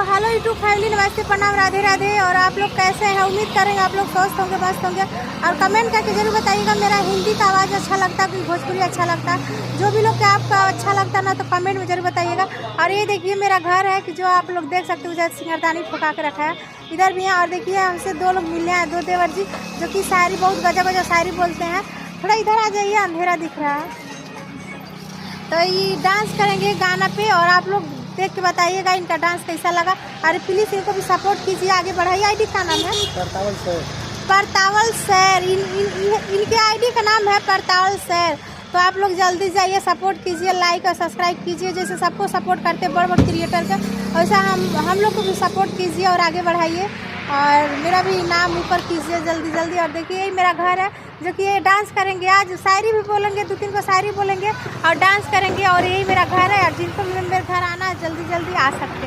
Hello YouTube family, नमस्ते, प्रणाम, राधे राधे। और आप लोग कैसे हैं? उम्मीद करेंगे आप लोग स्वस्थ होंगे, मस्त होंगे। और कमेंट करके जरूर बताइएगा मेरा हिंदी का आवाज़ अच्छा लगता है कि भोजपुरी अच्छा लगता है। जो भी लोग के आपका अच्छा लगता है ना तो कमेंट में जरूर बताइएगा। और ये देखिए मेरा घर है कि जो आप लोग देख सकते हो, उधर सिंगारदानी ठोका के रखा है, इधर भी है। और देखिए हमसे दो लोग मिले हैं, दो देवर जी, जो कि शायरी बहुत गजब गजब शायरी बोलते हैं। थोड़ा इधर आ जाइए, अंधेरा दिख रहा है। तो ये डांस करेंगे गाना पे, और आप लोग देख के बताइएगा इनका डांस कैसा लगा। और प्लीज़ इनको भी सपोर्ट कीजिए, आगे बढ़ाइए। आईडी का नाम है परतावल सैर। इनके आईडी का नाम है परतावल सैर। तो आप लोग जल्दी जाइए, सपोर्ट कीजिए, लाइक और सब्सक्राइब कीजिए। जैसे सबको सपोर्ट करते हैं बड़ बड़ क्रिएटर का, वैसा हम लोग को भी सपोर्ट कीजिए और आगे बढ़ाइए। और मेरा भी नाम ऊपर कीजिए जल्दी जल्दी। और देखिए यही मेरा घर है, जो कि ये डांस करेंगे आज, शायरी भी बोलेंगे, 2-3 को शायरी बोलेंगे और डांस करेंगे। और यही मेरा घर है। और जिनको मेरे घर आना है जल्दी जल्दी आ सकते हैं।